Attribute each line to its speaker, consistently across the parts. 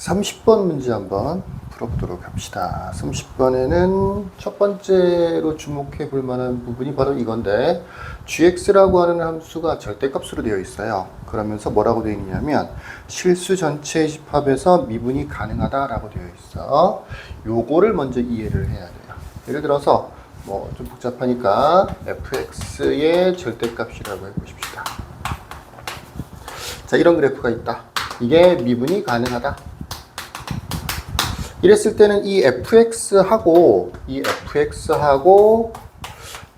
Speaker 1: 30번 문제 한번 풀어보도록 합시다. 30번에는 첫 번째로 주목해 볼 만한 부분이 바로 이건데, gx라고 하는 함수가 절대값으로 되어 있어요. 그러면서 뭐라고 되어 있냐면 실수 전체의 집합에서 미분이 가능하다라고 되어 있어. 요거를 먼저 이해를 해야 돼요. 예를 들어서 뭐 좀 복잡하니까 fx의 절대값이라고 해보십시다. 자, 이런 그래프가 있다. 이게 미분이 가능하다. 이랬을 때는 이 fx하고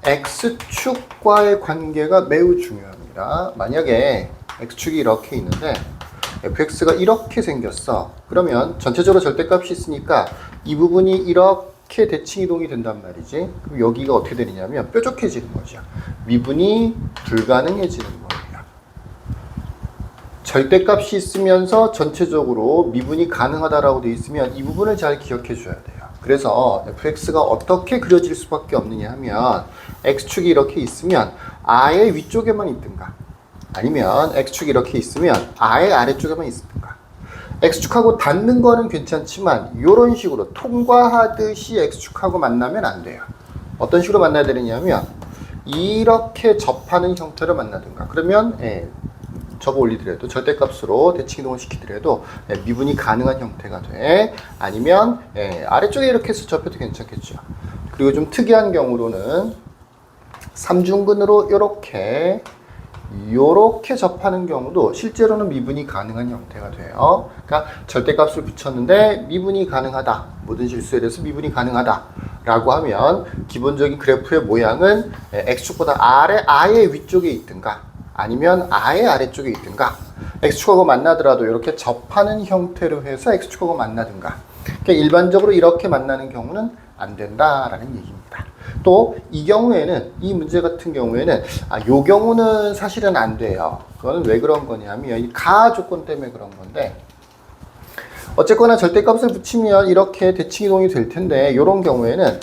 Speaker 1: x축과의 관계가 매우 중요합니다. 만약에 x축이 이렇게 있는데 fx가 이렇게 생겼어. 그러면 전체적으로 절대값이 있으니까 이 부분이 이렇게 대칭이동이 된단 말이지. 그럼 여기가 어떻게 되느냐면 뾰족해지는 거죠. 미분이 불가능해지는 거예요. 절대값이 있으면서 전체적으로 미분이 가능하다라고 되어 있으면 이 부분을 잘 기억해 줘야 돼요. 그래서 fx가 어떻게 그려질 수밖에 없느냐 하면 x축이 이렇게 있으면 아예 위쪽에만 있든가, 아니면 x축이 이렇게 있으면 아예 아래쪽에만 있든가. x축하고 닿는 거는 괜찮지만 이런 식으로 통과하듯이 x축하고 만나면 안 돼요. 어떤 식으로 만나야 되느냐면 이렇게 접하는 형태로 만나든가. 그러면 접어 올리더라도 절대값으로 대칭이동을 시키더라도 미분이 가능한 형태가 돼. 아니면 아래쪽에 이렇게 해서 접해도 괜찮겠죠. 그리고 좀 특이한 경우로는 삼중근으로 요렇게 접하는 경우도 실제로는 미분이 가능한 형태가 돼요. 그러니까 절대값을 붙였는데 미분이 가능하다. 모든 실수에 대해서 미분이 가능하다 라고 하면 기본적인 그래프의 모양은 x축보다 아예 위쪽에 있든가, 아니면 아예 아래쪽에 있든가, x축하고 만나더라도 이렇게 접하는 형태로 해서 x축하고 만나든가. 그러니까 일반적으로 이렇게 만나는 경우는 안 된다라는 얘기입니다. 또 이 경우에는, 이 문제 같은 경우에는 요 경우는 사실은 안 돼요. 그거는 왜 그런 거냐면 이 가 조건 때문에 그런 건데, 어쨌거나 절대값을 붙이면 이렇게 대칭이동이 될 텐데, 이런 경우에는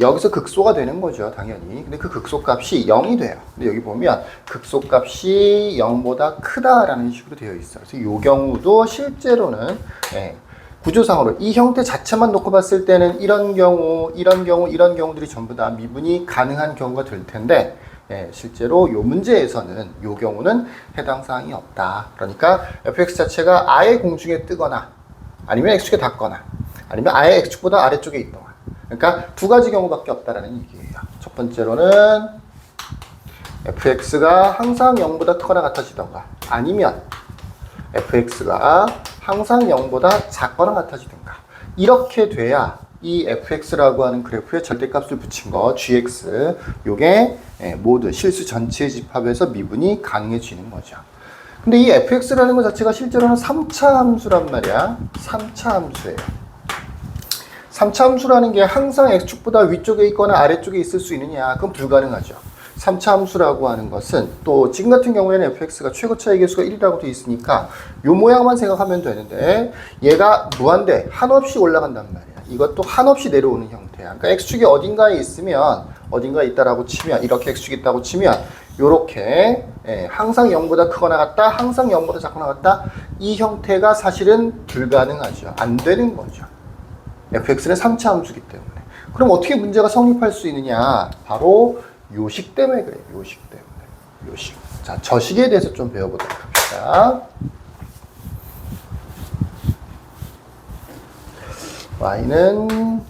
Speaker 1: 여기서 극소가 되는 거죠, 당연히. 근데 그 극소값이 0이 돼요. 근데 여기 보면 극소값이 0보다 크다라는 식으로 되어 있어요. 그래서 이 경우도 실제로는 구조상으로 이 형태 자체만 놓고 봤을 때는 이런 경우들이 전부 다 미분이 가능한 경우가 될 텐데, 실제로 이 문제에서는 이 경우는 해당 사항이 없다. 그러니까 fx 자체가 아예 공중에 뜨거나, 아니면 x축에 닿거나, 아니면 아예 x축보다 아래쪽에 있거나. 그러니까 두 가지 경우밖에 없다라는 얘기예요. 첫 번째로는 fx가 항상 0보다 크거나 같아지던가, 아니면 fx가 항상 0보다 작거나 같아지던가. 이렇게 돼야 이 fx라고 하는 그래프에 절대값을 붙인 거 gx, 요게 모든 실수 전체의 집합에서 미분이 가능해지는 거죠. 근데 이 fx라는 것 자체가 실제로는 3차 함수란 말이야. 3차 함수예요. 3차 함수라는 게 항상 x축보다 위쪽에 있거나 아래쪽에 있을 수 있느냐? 그건 불가능하죠. 3차 함수라고 하는 것은, 또 지금 같은 경우에는 fx가 최고차의 개수가 1이라고 되어 있으니까 요 모양만 생각하면 되는데, 얘가 무한대 한없이 올라간단 말이야. 이것도 한없이 내려오는 형태야. 그러니까 x축이 어딘가에 있으면, 어딘가에 있다라고 치면, 이렇게 x축이 있다고 치면 요렇게 항상 0보다 크거나 같다, 항상 0보다 작거나 같다, 이 형태가 사실은 불가능하죠. 안 되는 거죠. fx는 3차 함수기 때문에. 그럼 어떻게 문제가 성립할 수 있느냐? 바로 요식 때문에 그래요. 요식 때문에. 요식. 자, 저식에 대해서 좀 배워보도록 합시다. y는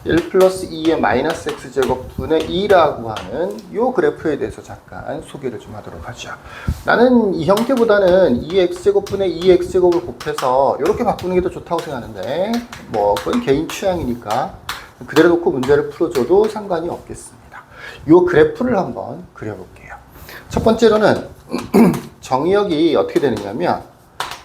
Speaker 1: 1 플러스 2의 마이너스 x제곱분의 2라고 하는 이 그래프에 대해서 잠깐 소개를 좀 하도록 하죠. 나는 이 형태보다는 2x제곱분의 2x제곱을 곱해서 이렇게 바꾸는 게 더 좋다고 생각하는데, 뭐 그건 개인 취향이니까 그대로 놓고 문제를 풀어줘도 상관이 없겠습니다. 이 그래프를 한번 그려볼게요. 첫 번째로는 정의역이 어떻게 되느냐면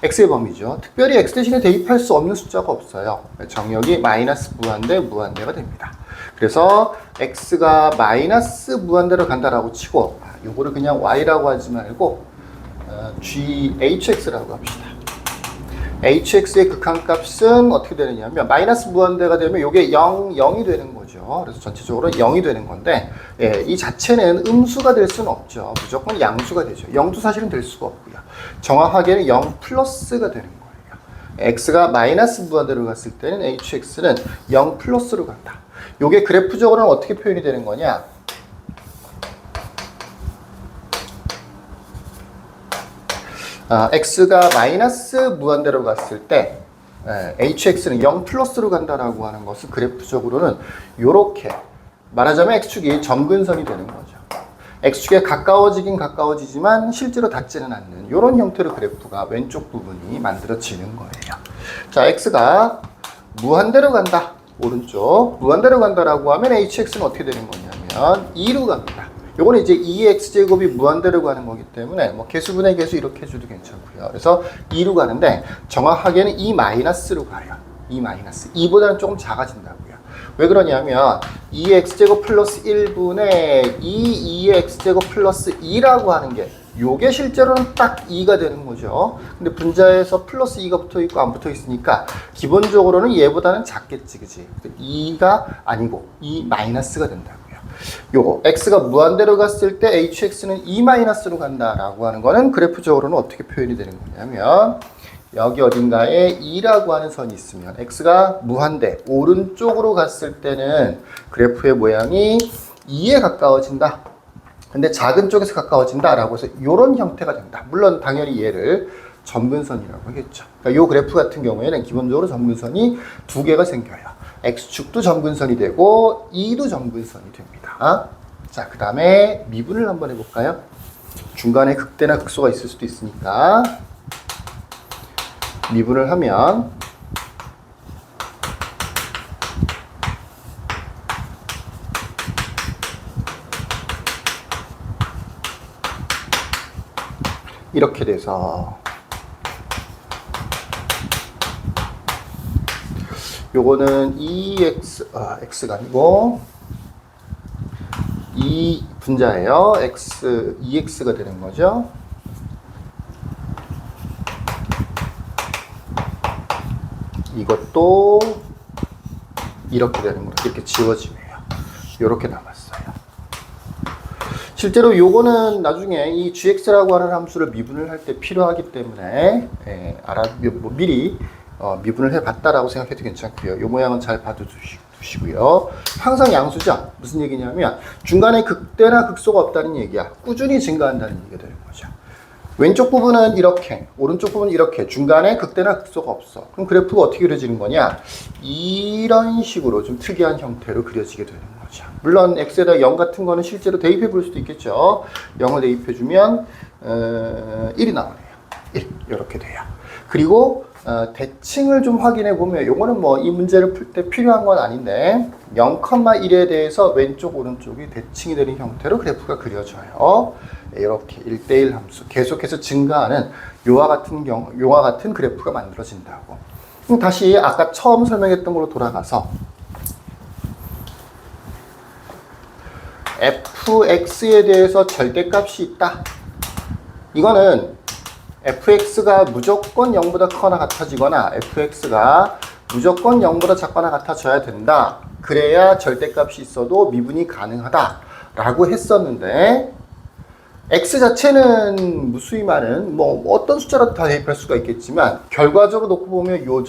Speaker 1: x의 범위죠. 특별히 x 대신에 대입할 수 없는 숫자가 없어요. 정의역이 마이너스 무한대가 됩니다. 그래서 x가 마이너스 무한대로 간다라고 치고, 요거를 그냥 y라고 하지 말고 hx라고 합시다. hx의 극한값은 어떻게 되느냐면 마이너스 무한대가 되면 요게 0이 되는 거죠. 그래서 전체적으로 0이 되는 건데, 이 자체는 음수가 될 수는 없죠. 무조건 양수가 되죠. 0도 사실은 될 수가 없고요. 정확하게는 0 플러스가 되는 거예요. x가 마이너스 무한대로 갔을 때는 hx는 0 플러스로 간다. 요게 그래프적으로는 어떻게 표현이 되는 거냐? x가 마이너스 무한대로 갔을 때 hx는 0 플러스로 간다라고 하는 것은 그래프적으로는 이렇게 말하자면 x축이 점근선이 되는 거죠. x축에 가까워지긴 가까워지지만 실제로 닿지는 않는 이런 형태로 그래프가 왼쪽 부분이 만들어지는 거예요. 자, x가 무한대로 간다. 오른쪽 무한대로 간다라고 하면 hx는 어떻게 되는 거냐면 2로 갑니다. 요거는 이제 2x제곱이 무한대로 가는 거기 때문에 뭐 개수분의 개수 이렇게 해줘도 괜찮고요. 그래서 2로 가는데 정확하게는 2 마이너스로 가요. 2 마이너스. 2보다는 조금 작아진다고요. 왜 그러냐면 2x제곱 플러스 1분의 2x제곱 플러스 2라고 하는 게 요게 실제로는 딱 2가 되는 거죠. 근데 분자에서 플러스 2가 붙어 있고 안 붙어 있으니까 기본적으로는 얘보다는 작겠지, 그지? 2가 아니고 2 마이너스가 된다고요. 요거 x가 무한대로 갔을 때 hx는 2 마이너스로 간다라고 하는 거는 그래프적으로는 어떻게 표현이 되는 거냐면 여기 어딘가에 2라고 하는 선이 있으면 x가 무한대 오른쪽으로 갔을 때는 그래프의 모양이 2에 가까워진다. 근데 작은 쪽에서 가까워진다 라고 해서 이런 형태가 된다. 물론 당연히 얘를 점근선이라고 하겠죠. 그러니까 이 그래프 같은 경우에는 기본적으로 점근선이 두 개가 생겨요. x축도 점근선이 되고 2도 점근선이 됩니다. 자, 그 다음에 미분을 한번 해볼까요? 중간에 극대나 극소가 있을 수도 있으니까 미분을 하면 이렇게 돼서 요거는 x가 아니고 이 분자예요. x 2x가 되는 거죠. 이것도 이렇게 되는 거로 이렇게 지워지네요. 이렇게 남았어요. 실제로 요거는 나중에 이 gx라고 하는 함수를 미분을 할 때 필요하기 때문에 미리 미분을 해봤다라고 생각해도 괜찮고요. 요 모양은 잘 봐두시고요. 항상 양수죠. 무슨 얘기냐면 중간에 극대나 극소가 없다는 얘기야. 꾸준히 증가한다는 얘기가 되는 거죠. 왼쪽 부분은 이렇게, 오른쪽 부분은 이렇게, 중간에 극대나 극소가 없어. 그럼 그래프가 어떻게 그려지는 거냐? 이런 식으로 좀 특이한 형태로 그려지게 되는 거죠. 물론 x에다 0 같은 거는 실제로 대입해 볼 수도 있겠죠. 0을 대입해 주면 1이 나오네요. 1 이렇게 돼요. 그리고 대칭을 좀 확인해 보면 요거는 뭐 이 문제를 풀 때 필요한 건 아닌데 0,1에 대해서 왼쪽 오른쪽이 대칭이 되는 형태로 그래프가 그려져요. 이렇게 1대1 함수 계속해서 증가하는 요와 같은 그래프가 만들어진다고. 그럼 다시 아까 처음 설명했던 걸로 돌아가서 fx에 대해서 절대값이 있다. 이거는 fx가 무조건 0보다 커나 같아지거나 fx가 무조건 0보다 작거나 같아져야 된다. 그래야 절대값이 있어도 미분이 가능하다 라고 했었는데 x 자체는 무수히많은 뭐 어떤 숫자라도 다 대입할 수가 있겠지만 결과적으로 놓고 보면 요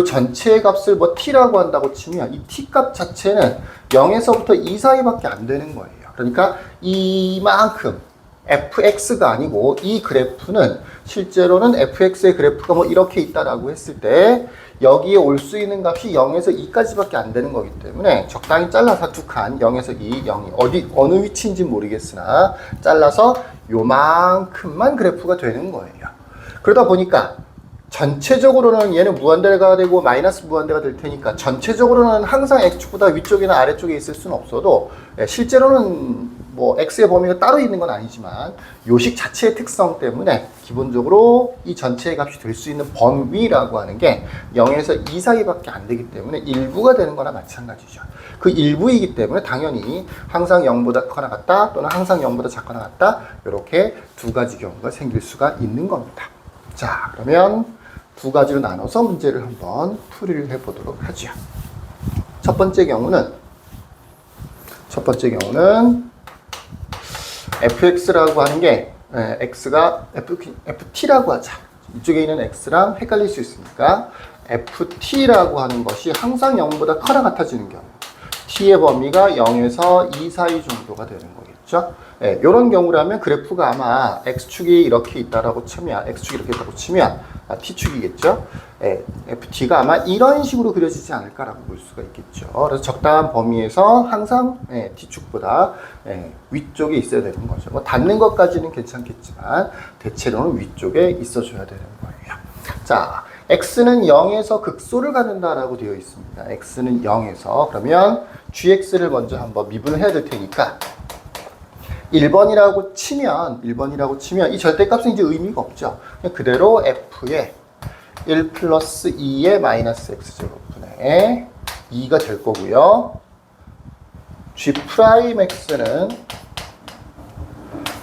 Speaker 1: 전체의 값을 뭐 t라고 한다고 치면 이 t 값 자체는 0에서부터 2 사이밖에 안 되는 거예요. 그러니까 이만큼 fx가 아니고 이 그래프는 실제로는 fx의 그래프가 뭐 이렇게 있다라고 했을 때 여기에 올 수 있는 값이 0에서 2까지밖에 안 되는 거기 때문에 적당히 잘라서 두 칸 0에서 2, 0이 어느 위치인지 모르겠으나 잘라서 요만큼만 그래프가 되는 거예요. 그러다 보니까 전체적으로는 얘는 무한대가 되고 마이너스 무한대가 될 테니까 전체적으로는 항상 x축보다 위쪽이나 아래쪽에 있을 수는 없어도 실제로는 뭐 x의 범위가 따로 있는 건 아니지만 요식 자체의 특성 때문에 기본적으로 이 전체의 값이 될 수 있는 범위라고 하는 게 0에서 2 사이밖에 안 되기 때문에 일부가 되는 거나 마찬가지죠. 그 일부이기 때문에 당연히 항상 0보다 커나 같다 또는 항상 0보다 작거나 같다 이렇게 두 가지 경우가 생길 수가 있는 겁니다. 자, 그러면 두 가지로 나눠서 문제를 한번 풀이를 해보도록 하죠. 첫 번째 경우는 fx라고 하는 게 x가 ft라고 하자. 이쪽에 있는 x랑 헷갈릴 수 있으니까 ft라고 하는 것이 항상 0보다 커나 같아지는 경우, t의 범위가 0에서 2 사이 정도가 되는 거겠죠. 예, 이런 경우라면 그래프가 아마 x축이 이렇게 있다라고 치면, x축이 이렇게 있다고 치면 t축이겠죠. 예, ft가 아마 이런 식으로 그려지지 않을까라고 볼 수가 있겠죠. 그래서 적당한 범위에서 항상 t축보다 위쪽에 있어야 되는 거죠. 뭐 닿는 것까지는 괜찮겠지만 대체로는 위쪽에 있어줘야 되는 거예요. 자, x는 0에서 극소를 갖는다라고 되어 있습니다. x는 0에서, 그러면 gx를 먼저 한번 미분을 해야 될 테니까 1번이라고 치면 이 절대값은 이제 의미가 없죠. 그냥 그대로 f의 1 플러스 2의 마이너스 x제곱분의 2가 될 거고요. g 프라임 x는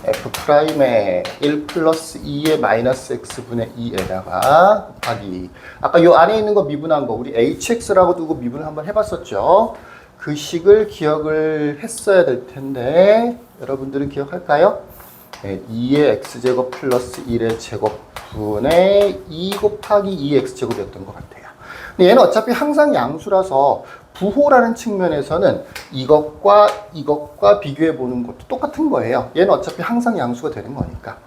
Speaker 1: f'의 1 플러스 2의 마이너스 x분의 2에다가 곱하기, 아까 요 안에 있는 거 미분한 거 우리 hx라고 두고 미분을 한번 해봤었죠. 그 식을 기억을 했어야 될 텐데 여러분들은 기억할까요? 2의 x제곱 플러스 1의 제곱분의 2 곱하기 2x제곱이었던 것 같아요. 근데 얘는 어차피 항상 양수라서 부호라는 측면에서는 이것과 비교해 보는 것도 똑같은 거예요. 얘는 어차피 항상 양수가 되는 거니까.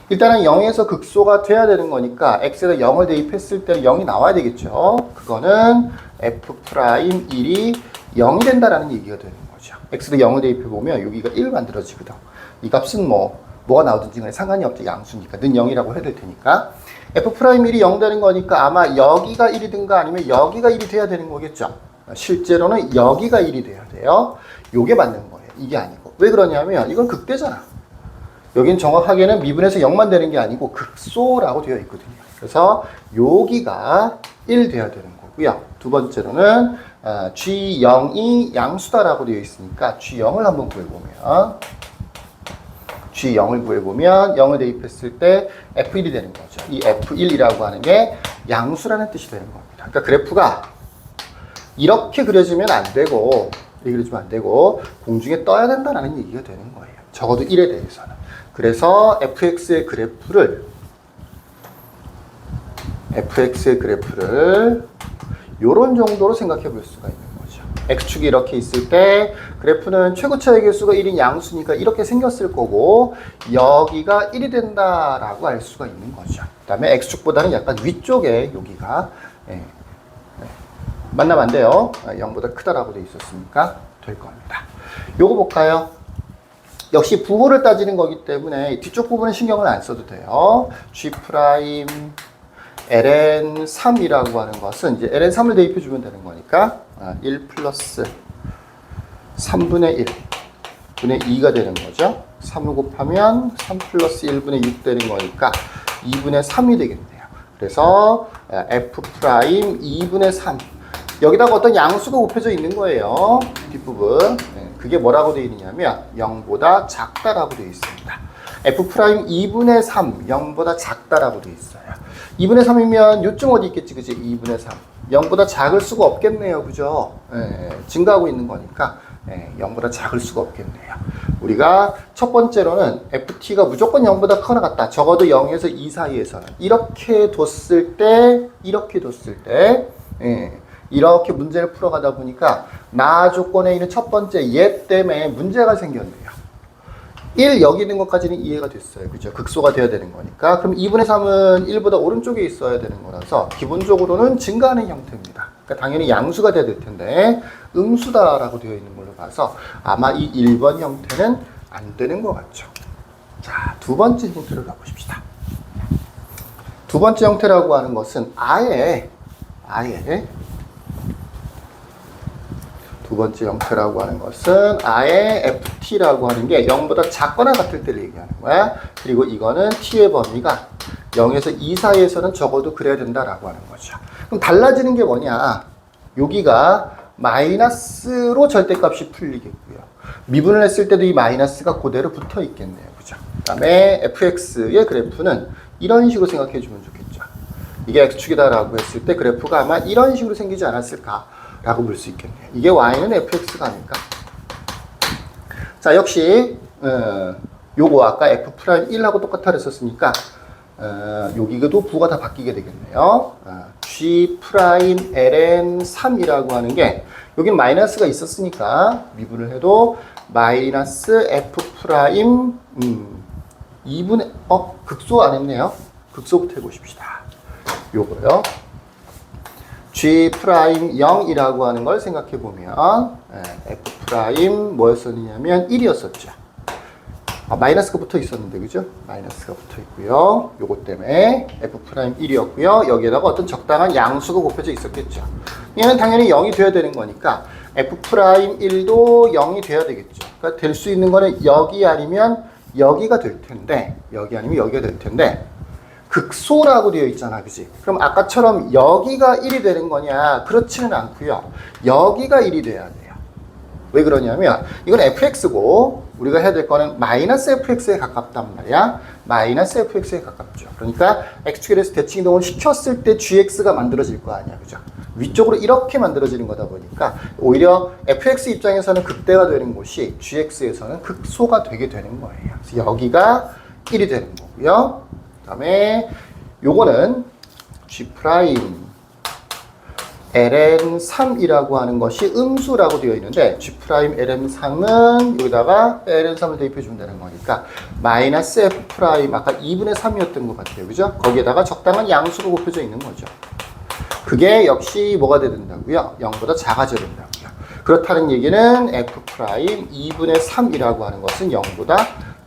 Speaker 1: 일단은 0에서 극소가 돼야 되는 거니까 x에다 0을 대입했을 때는 0이 나와야 되겠죠. 그거는 f'1이 0이 된다라는 얘기가 되는 거죠. x에다 0을 대입해 보면 여기가 1 만들어지거든. 이 값은 뭐가 나오든지 간에 상관이 없죠. 양수니까. 는 0이라고 해야 될 테니까. f'1이 0 되는 거니까 아마 여기가 1이든가 아니면 여기가 1이 돼야 되는 거겠죠. 실제로는 여기가 1이 돼야 돼요. 요게 맞는 거예요. 이게 아니고. 왜 그러냐면 이건 극대잖아. 여긴 정확하게는 미분에서 0만 되는 게 아니고 극소라고 되어 있거든요. 그래서 여기가 1 돼야 되는 거고요. 두 번째로는 G0이 양수다라고 되어 있으니까 G0을 한번 구해보면 G0을 구해보면 0을 대입했을 때 F1이 되는 거죠. 이 F1이라고 하는 게 양수라는 뜻이 되는 겁니다. 그러니까 그래프가 이렇게 그려지면 안 되고, 이렇게 그려지면 안 되고, 공중에 떠야 된다는 얘기가 되는 거예요. 적어도 1에 대해서는. 그래서 fx의 그래프를 요런 정도로 생각해 볼 수가 있는 거죠. x축이 이렇게 있을 때 그래프는 최고차의 개수가 1인 양수니까 이렇게 생겼을 거고, 여기가 1이 된다라고 알 수가 있는 거죠. 그 다음에 x축보다는 약간 위쪽에 여기가 만나면 안 돼요. 0보다 크다라고 돼 있었으니까 될 겁니다. 요거 볼까요? 역시 부호를 따지는 거기 때문에 뒤쪽 부분은 신경을 안 써도 돼요. G 프라임 ln3이라고 하는 것은 이제 ln3을 대입해 주면 되는 거니까 1 플러스 3분의 1 분의 2가 되는 거죠. 3을 곱하면 3 플러스 1분의 6 되는 거니까 2분의 3이 되겠네요. 그래서 f 프라임 2분의 3, 여기다가 어떤 양수가 곱해져 있는 거예요. 뒷부분. 그게 뭐라고 되어 있느냐면 0보다 작다라고 되어 있습니다. f 프라임 2분의 3, 0보다 작다라고 되어 있어요. 2분의 3이면 요쯤 어디 있겠지, 그지? 2분의 3. 0보다 작을 수가 없겠네요. 그죠? 증가하고 있는 거니까 0보다 작을 수가 없겠네요. 우리가 첫 번째로는 ft가 무조건 0보다 커나 같다. 적어도 0에서 2 사이에서는. 이렇게 뒀을 때 이렇게 문제를 풀어가다 보니까 나 조건에 있는 첫 번째 얘 때문에 문제가 생겼네요. 1 여기 있는 것까지는 이해가 됐어요. 그죠? 극소가 돼야 되는 거니까. 그럼 2분의 3은 1보다 오른쪽에 있어야 되는 거라서 기본적으로는 증가하는 형태입니다. 그러니까 당연히 양수가 돼야 될 텐데 음수다라고 되어 있는 걸로 봐서 아마 이 1번 형태는 안 되는 것 같죠. 자, 두 번째 형태를 가보십시다. 두 번째 형태라고 하는 것은 아예 두 번째 형태라고 하는 것은 아예 ft라고 하는 게 0보다 작거나 같을 때를 얘기하는 거야. 그리고 이거는 t의 범위가 0에서 2 사이에서는 적어도 그래야 된다라고 하는 거죠. 그럼 달라지는 게 뭐냐? 여기가 마이너스로 절대값이 풀리겠고요. 미분을 했을 때도 이 마이너스가 그대로 붙어 있겠네요. 그죠? 그 다음에 fx의 그래프는 이런 식으로 생각해 주면 좋겠죠. 이게 x축이다라고 했을 때 그래프가 아마 이런 식으로 생기지 않았을까? 라고 볼 수 있겠네요. 이게 y는 fx가 아닐까? 자, 역시 요거 아까 f'1하고 똑같아 그랬었으니까 여기도 부호가 다 바뀌게 되겠네요. G 프라임 ln 3이라고 하는 게 여긴 마이너스가 있었으니까 미분을 해도 마이너스 f 프라임 2분의 극소 안 했네요. 극소부터 해보십시다. 요거요. G 프라임 0이라고 하는 걸 생각해 보면 f 프라임 뭐였었냐면 1이었었죠. 마이너스가 붙어 있었는데, 그죠? 마이너스가 붙어 있고요. 요것 때문에 f 프라임 1이었고요. 여기에다가 어떤 적당한 양수가 곱해져 있었겠죠. 얘는 당연히 0이 돼야 되는 거니까 f 프라임 1도 0이 돼야 되겠죠. 그러니까 될 수 있는 거는 여기 아니면 여기가 될 텐데, 여기 아니면 여기가 될 텐데, 극소라고 되어 있잖아, 그지? 그럼 아까처럼 여기가 1이 되는 거냐? 그렇지는 않고요. 여기가 1이 돼야 돼요. 왜 그러냐면 이건 fx고 우리가 해야 될 거는 마이너스 fx에 가깝단 말이야. 마이너스 fx에 가깝죠. 그러니까 x축에 대해서 대칭 이동을 시켰을 때 gx가 만들어질 거 아니야, 그죠? 위쪽으로 이렇게 만들어지는 거다 보니까 오히려 fx 입장에서는 극대가 되는 곳이 gx에서는 극소가 되게 되는 거예요. 그래서 여기가 1이 되는 거고요. 그 다음에 요거는 g 프라임 ln 3이라고 하는 것이 음수라고 되어 있는데 g 프라임 ln 3은 여기다가 ln 3을 대입해 준다는 거니까 마이너스 f 프라임 아까 2분의 3이었던 것 같아요, 그죠? 거기에다가 적당한 양수로 곱해져 있는 거죠. 그게 역시 뭐가 돼야 된다고요? 0보다 작아져야 된다고요. 그렇다는 얘기는 f 프라임 2분의 3이라고 하는 것은 0보다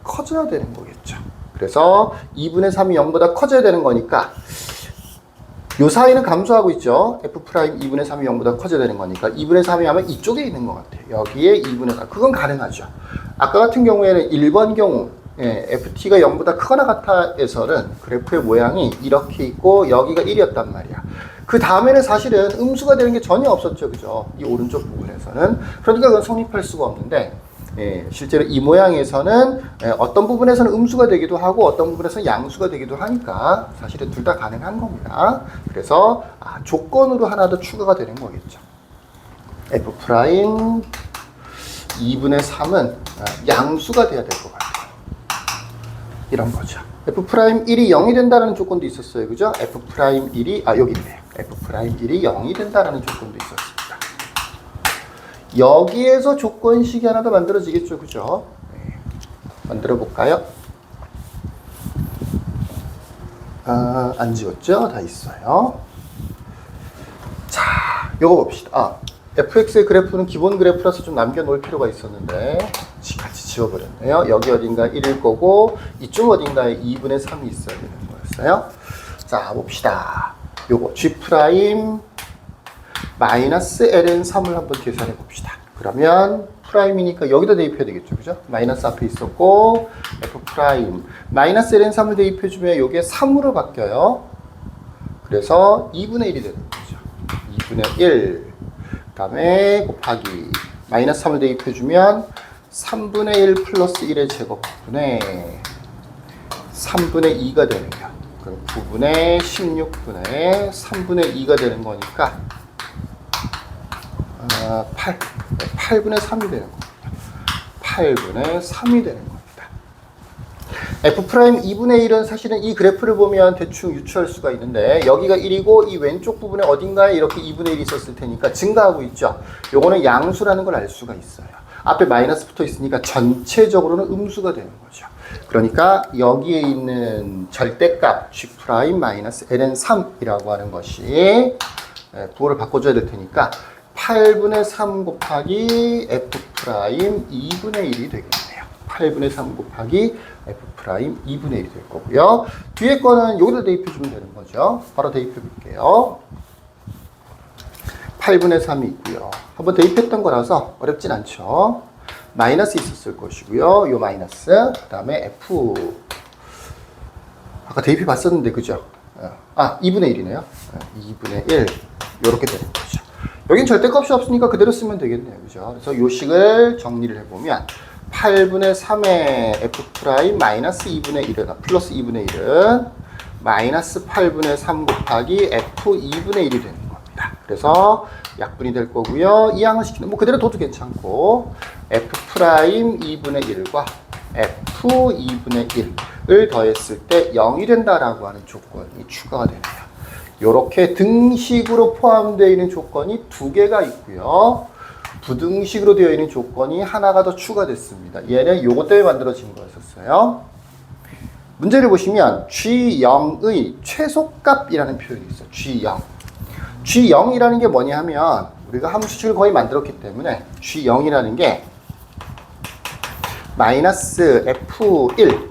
Speaker 1: 커져야 되는 거겠죠. 그래서 2분의 3이 0보다 커져야 되는 거니까 요 사이는 감소하고 있죠. f 프라임 2분의 3이 0보다 커져야 되는 거니까 2분의 3이 하면 이쪽에 있는 것 같아요. 여기에 2분의 3. 그건 가능하죠. 아까 같은 경우에는 1번 경우 ft가 0보다 크거나 같아에서는 그래프의 모양이 이렇게 있고 여기가 1이었단 말이야. 그 다음에는 사실은 음수가 되는 게 전혀 없었죠. 그죠? 이 오른쪽 부분에서는. 그러니까 그건 성립할 수가 없는데 실제로 이 모양에서는 어떤 부분에서는 음수가 되기도 하고 어떤 부분에서는 양수가 되기도 하니까 사실은 둘 다 가능한 겁니다. 그래서 조건으로 하나 더 추가가 되는 거겠죠. f 프라임 2분의 3은 양수가 돼야 될 것 같아요. 이런 거죠. f 프라임 1이 0이 된다는 조건도 있었어요. 그죠? f 프라임 1이 여기 있네요. f 프라임 1이 0이 된다는 조건도 있었습니다. 여기에서 조건식이 하나 더 만들어지겠죠, 그죠? 만들어 볼까요? 안 지웠죠? 다 있어요. 자, 요거 봅시다. fx의 그래프는 기본 그래프라서 좀 남겨놓을 필요가 있었는데 같이 지워버렸네요. 여기 어딘가 1일 거고 이쪽 어딘가에 2분의 3이 있어야 되는 거였어요. 자, 봅시다. 요거 g 프라임 마이너스 ln 3을 한번 계산해 봅시다. 그러면 프라임이니까 여기다 대입해야 되겠죠, 그죠? 마이너스 앞에 있었고 f 프라임 마이너스 ln 3을 대입해 주면 이게 3으로 바뀌어요. 그래서 2분의 1이 되는 거죠. 2분의 1. 그 다음에 곱하기 마이너스 3을 대입해 주면 3분의 1 플러스 1의 제곱분의 3분의 2가 되는 거. 그럼 9분의 16분의 3분의 2가 되는 거니까 8분의 3이 되는 겁니다. 8분의 3이 되는 겁니다. f 프라임 2분의 1은 사실은 이 그래프를 보면 대충 유추할 수가 있는데 여기가 1이고 이 왼쪽 부분에 어딘가에 이렇게 2분의 1이 있었을 테니까 증가하고 있죠. 요거는 양수라는 걸 알 수가 있어요. 앞에 마이너스 붙어 있으니까 전체적으로는 음수가 되는 거죠. 그러니까 여기에 있는 절대값 g 프라임 마이너스 ln 3이라고 하는 것이 부호를 바꿔줘야 될 테니까 8분의 3 곱하기 f 프라임 2분의 1이 되겠네요. 8분의 3 곱하기 f 프라임 2분의 1이 될 거고요. 뒤에 거는 여기다 대입해 주면 되는 거죠. 바로 대입해 볼게요. 8분의 3이 있고요. 한번 대입했던 거라서 어렵진 않죠. 마이너스 있었을 것이고요. 요 마이너스, 그 다음에 f. 아까 대입해 봤었는데, 그죠? 2분의 1이네요. 2분의 1. 요렇게 되는 거죠. 여긴 절대값이 없으니까 그대로 쓰면 되겠네요. 그죠? 그래서 요 식을 정리를 해보면 8분의 3의 f 프라임 마이너스 2분의 1은 플러스 2분의 1은 마이너스 8분의 3 곱하기 f 2분의 1이 되는 겁니다. 그래서 약분이 될 거고요. 이 양을 시키는 그대로 둬도 괜찮고 f 프라임 2분의 1과 f 2분의 1 더했을 때 0이 된다라고 하는 조건이 추가가 되네요. 이렇게 등식으로 포함되어 있는 조건이 두 개가 있고요. 부등식으로 되어 있는 조건이 하나가 더 추가됐습니다. 얘는 요것 때문에 만들어진 거였었어요. 문제를 보시면 G0의 최소값이라는 표현이 있어요. G0. G0이라는 게 뭐냐 하면 우리가 함수식을 거의 만들었기 때문에 G0이라는 게 마이너스 F1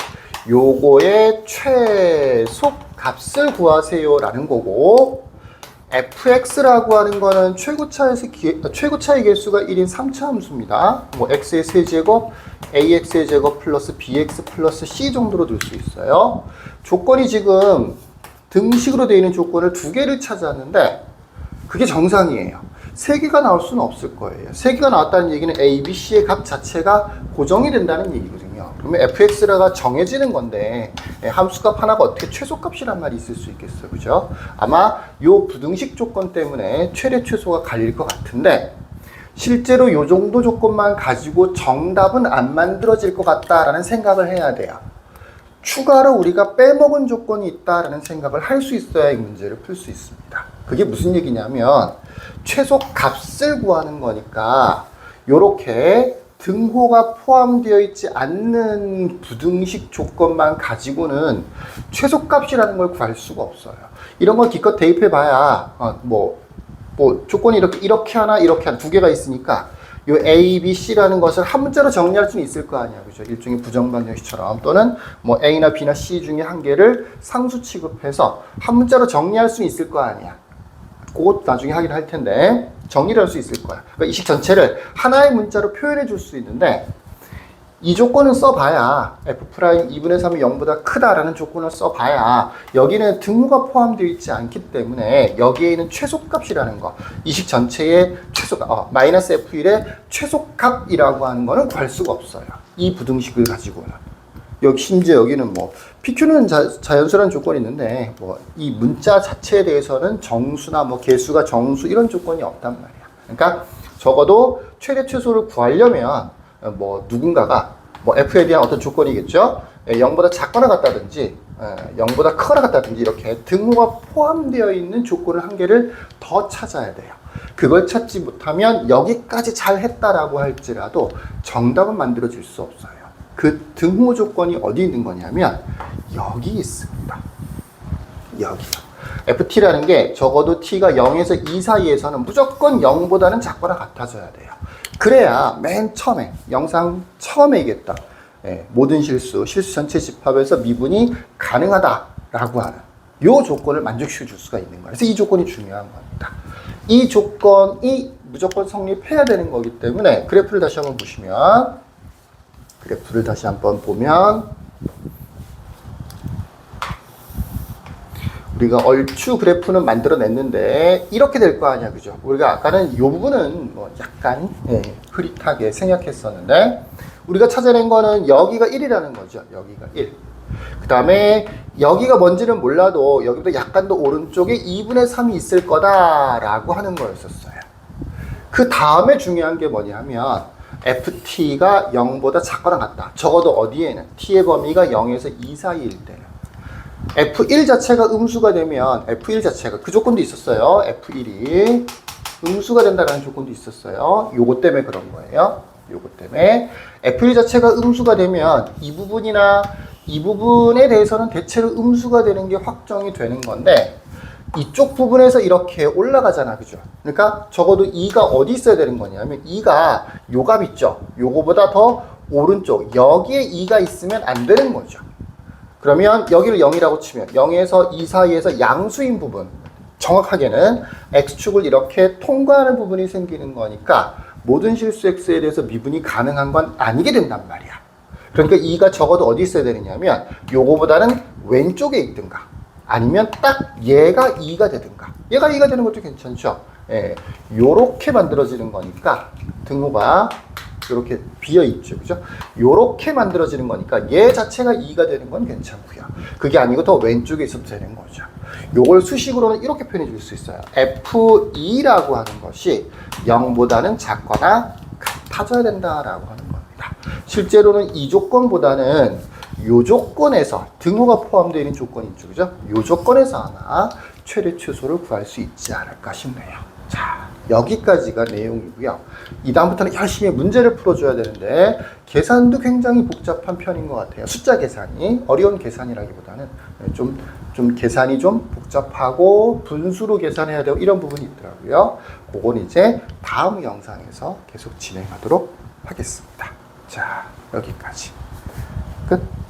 Speaker 1: 요거의 최소값을 구하세요 라는 거고, fx라고 하는 거는 최고차의 개수가 1인 3차 함수입니다. 뭐 x의 세제곱, ax의 제곱 플러스 bx 플러스 c 정도로 둘 수 있어요. 조건이 지금 등식으로 되어 있는 조건을 두 개를 찾았는데 그게 정상이에요. 세 개가 나올 수는 없을 거예요. 세 개가 나왔다는 얘기는 a, b, c의 값 자체가 고정이 된다는 얘기거든요. 그러면 fx가 정해지는 건데 함수값 하나가 어떻게 최소값이란 말이 있을 수 있겠어요, 그죠? 아마 요 부등식 조건 때문에 최대 최소가 갈릴 것 같은데 실제로 요 정도 조건만 가지고 정답은 안 만들어질 것 같다라는 생각을 해야 돼요. 추가로 우리가 빼먹은 조건이 있다라는 생각을 할 수 있어야 이 문제를 풀 수 있습니다. 그게 무슨 얘기냐면 최소값을 구하는 거니까 요렇게 등호가 포함되어 있지 않는 부등식 조건만 가지고는 최소값이라는 걸 구할 수가 없어요. 이런 걸 기껏 대입해 봐야 뭐 조건이 이렇게 하나 두 개가 있으니까 요 A, B, C라는 것을 한 문자로 정리할 수는 있을 거 아니야, 그죠? 일종의 부정방정식처럼, 또는 뭐 A나 B나 C 중에 한 개를 상수 취급해서 한 문자로 정리할 수는 있을 거 아니야. 그것 나중에 하긴 할 텐데 정리를 할 수 있을 거야. 그러니까 이 식 전체를 하나의 문자로 표현해 줄 수 있는데 이 조건은 써봐야 F'2분의 3이 0보다 크다라는 조건을 써봐야 여기는 등호가 포함되어 있지 않기 때문에 여기에 있는 최소값이라는 거, 이 식 전체의 최소값, 마이너스 F1의 최소값이라고 하는 거는 구할 수가 없어요. 이 부등식을 가지고는. 심지어 여기는 뭐 PQ는 자연수라는 조건이 있는데 뭐 이 문자 자체에 대해서는 정수나 뭐 개수가 정수 이런 조건이 없단 말이야. 그러니까 적어도 최대 최소를 구하려면 뭐 누군가가 뭐 F에 대한 어떤 조건이겠죠. 0보다 작거나 같다든지 0보다 크거나 같다든지 이렇게 등호가 포함되어 있는 조건을 한 개를 더 찾아야 돼요. 그걸 찾지 못하면 여기까지 잘 했다라고 할지라도 정답은 만들어질 수 없어요. 그 등호 조건이 어디 있는 거냐면 여기 있습니다. 여기요. ft라는 게 적어도 t가 0에서 2 사이에서는 무조건 0보다는 작거나 같아져야 돼요. 그래야 맨 처음에 영상 처음에겠다. 모든 실수 전체 집합에서 미분이 가능하다라고 하는 요 조건을 만족시켜 줄 수가 있는 거예요. 그래서 이 조건이 중요한 겁니다. 이 조건이 무조건 성립해야 되는 거기 때문에 그래프를 다시 한번 보시면 그래프를 다시 한번 보면 우리가 얼추 그래프는 만들어냈는데 이렇게 될 거 아니야, 그죠? 우리가 아까는 이 부분은 뭐 약간 흐릿하게 생략했었는데 우리가 찾아낸 거는 여기가 1이라는 거죠. 여기가 1. 그 다음에 여기가 뭔지는 몰라도 여기보다 약간 더 오른쪽에 2분의 3이 있을 거다라고 하는 거였었어요. 그 다음에 중요한 게 뭐냐면 ft가 0보다 작거나 같다. 적어도 어디에는 t의 범위가 0에서 2 사이일 때는 f1 자체가 음수가 되면 f1 자체가 그 조건도 있었어요. f1이 음수가 된다는 조건도 있었어요. 요것 때문에 그런 거예요. 요것 때문에 f1 자체가 음수가 되면 이 부분이나 이 부분에 대해서는 대체로 음수가 되는 게 확정이 되는 건데 이쪽 부분에서 이렇게 올라가잖아, 그죠? 그러니까 적어도 2가 어디 있어야 되는 거냐면 2가 요 값 있죠? 요거보다 더 오른쪽 여기에 2가 있으면 안 되는 거죠. 그러면 여기를 0이라고 치면 0에서 2 사이에서 양수인 부분, 정확하게는 x축을 이렇게 통과하는 부분이 생기는 거니까 모든 실수 x에 대해서 미분이 가능한 건 아니게 된단 말이야. 그러니까 2가 적어도 어디 있어야 되느냐면 요거보다는 왼쪽에 있든가 아니면 딱 얘가 2가 되든가. 얘가 2가 되는 것도 괜찮죠. 요렇게 만들어지는 거니까 등호가 요렇게 비어있죠, 그죠? 요렇게 만들어지는 거니까 얘 자체가 2가 되는 건 괜찮고요. 그게 아니고 더 왼쪽에 있어도 되는 거죠. 요걸 수식으로는 이렇게 표현해 줄 수 있어요. F2라고 하는 것이 0보다는 작거나 같아져야 된다라고 하는 겁니다. 실제로는 이 조건보다는 요 조건에서 등호가 포함되어 있는 조건이 있죠. 그죠? 요 조건에서 하나 최대 최소를 구할 수 있지 않을까 싶네요. 자, 여기까지가 내용이고요. 이 다음부터는 열심히 문제를 풀어줘야 되는데 계산도 굉장히 복잡한 편인 것 같아요. 숫자 계산이 어려운 계산이라기보다는 좀 계산이 좀 복잡하고 분수로 계산해야 되고 이런 부분이 있더라고요. 그건 이제 다음 영상에서 계속 진행하도록 하겠습니다. 자, 여기까지 끝.